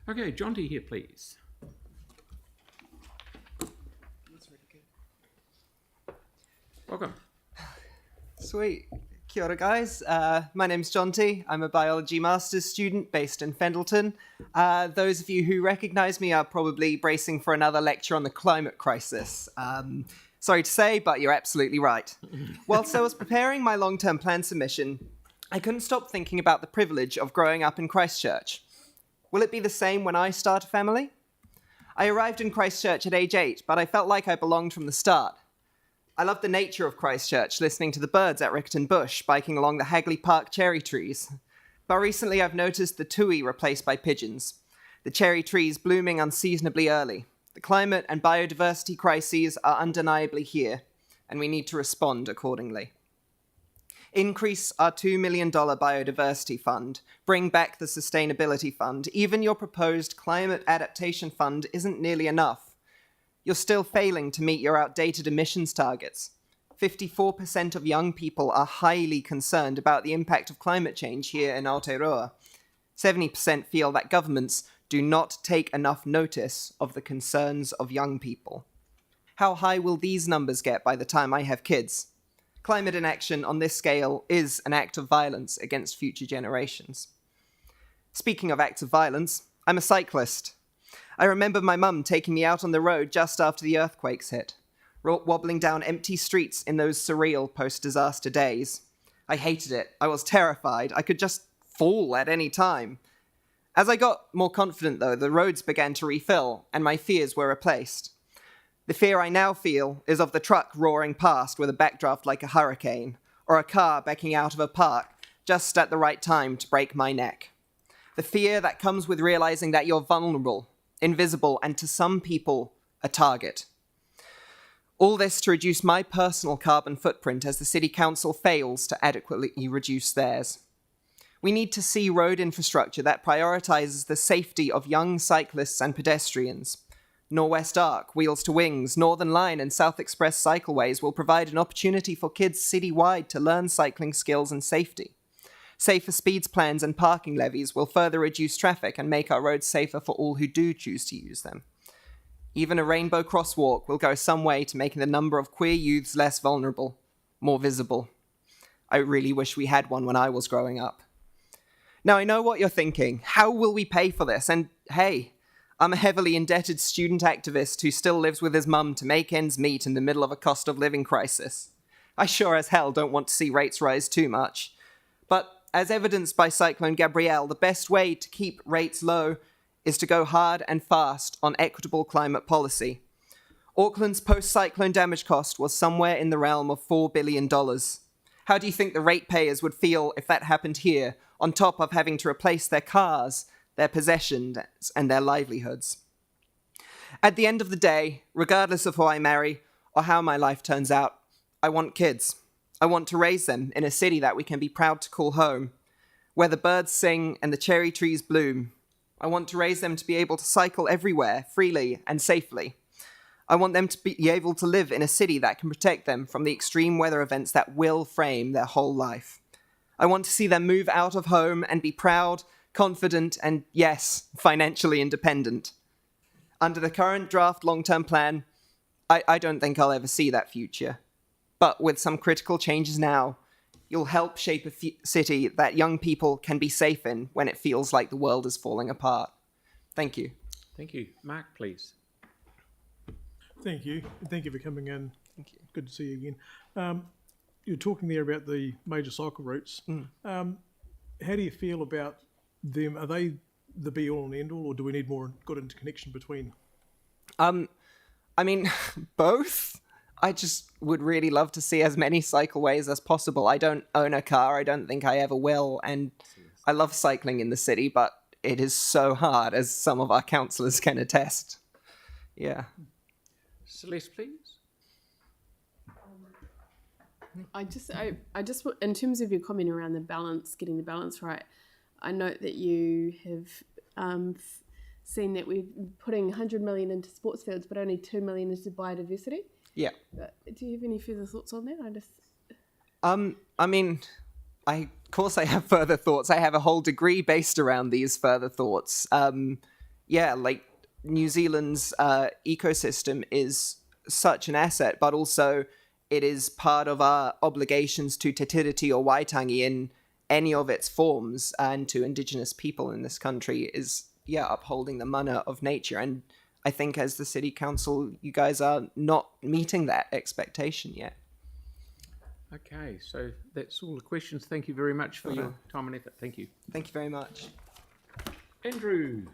Okay, Jonty here, please. Welcome. Sweet. Kia ora, guys. My name's Jonty. I'm a biology master's student based in Fendleton. Those of you who recognise me are probably bracing for another lecture on the climate crisis. Sorry to say, but you're absolutely right. Whilst I was preparing my long-term plan submission, I couldn't stop thinking about the privilege of growing up in Christchurch. Will it be the same when I start a family? I arrived in Christchurch at age 8, but I felt like I belonged from the start. I loved the nature of Christchurch, listening to the birds at Rickerton Bush, biking along the Hagley Park cherry trees. But recently I've noticed the tui replaced by pigeons, the cherry trees blooming unseasonably early. The climate and biodiversity crises are undeniably here, and we need to respond accordingly. Increase our $2 million biodiversity fund, bring back the sustainability fund. Even your proposed climate adaptation fund isn't nearly enough. You're still failing to meet your outdated emissions targets. 54% of young people are highly concerned about the impact of climate change here in Aotearoa. 70% feel that governments do not take enough notice of the concerns of young people. How high will these numbers get by the time I have kids? Climate inaction on this scale is an act of violence against future generations. Speaking of acts of violence, I'm a cyclist. I remember my mum taking me out on the road just after the earthquakes hit, wobbling down empty streets in those surreal post-disaster days. I hated it. I was terrified. I could just fall at any time. As I got more confident, though, the roads began to refill, and my fears were replaced. The fear I now feel is of the truck roaring past with a backdraft like a hurricane, or a car backing out of a park just at the right time to break my neck. The fear that comes with realizing that you're vulnerable, invisible, and to some people, a target. All this to reduce my personal carbon footprint as the City Council fails to adequately reduce theirs. We need to see road infrastructure that prioritises the safety of young cyclists and pedestrians. Norwest Arc, Wheels to Wings, Northern Line and South Express cycleways will provide an opportunity for kids citywide to learn cycling skills and safety. Safer speeds plans and parking levies will further reduce traffic and make our roads safer for all who do choose to use them. Even a rainbow crosswalk will go some way to making the number of queer youths less vulnerable, more visible. I really wish we had one when I was growing up. Now, I know what you're thinking. How will we pay for this? And hey, I'm a heavily indebted student activist who still lives with his mum to make ends meet in the middle of a cost of living crisis. I sure as hell don't want to see rates rise too much. But as evidenced by Cyclone Gabrielle, the best way to keep rates low is to go hard and fast on equitable climate policy. Auckland's post-cyclone damage cost was somewhere in the realm of $4 billion. How do you think the ratepayers would feel if that happened here, on top of having to replace their cars, their possessions, and their livelihoods? At the end of the day, regardless of who I marry or how my life turns out, I want kids. I want to raise them in a city that we can be proud to call home, where the birds sing and the cherry trees bloom. I want to raise them to be able to cycle everywhere, freely and safely. I want them to be able to live in a city that can protect them from the extreme weather events that will frame their whole life. I want to see them move out of home and be proud, confident, and yes, financially independent. Under the current draft long-term plan, I don't think I'll ever see that future. But with some critical changes now, you'll help shape a city that young people can be safe in when it feels like the world is falling apart. Thank you. Thank you. Mark, please. Thank you. Thank you for coming in. Thank you. Good to see you again. You're talking there about the major cycle routes. How do you feel about them? Are they the be-all and end-all, or do we need more good interconnection between? I mean, both. I just would really love to see as many cycleways as possible. I don't own a car. I don't think I ever will. And I love cycling in the city, but it is so hard, as some of our councillors can attest. Yeah. Celeste, please. I just, in terms of your comment around the balance, getting the balance right, I note that you have seen that we're putting 100 million into sports fields, but only 2 million into biodiversity. Yeah. Do you have any further thoughts on that? I mean, of course I have further thoughts. I have a whole degree based around these further thoughts. yeah, like New Zealand's ecosystem is such an asset, but also it is part of our obligations to Te Tiriti or Waitangi in any of its forms, and to Indigenous people in this country is, upholding the mana of nature. And I think as the City Council, you guys are not meeting that expectation yet. Okay, so that's all the questions. Thank you very much for your time and effort. Thank you. Thank you very much. Andrew.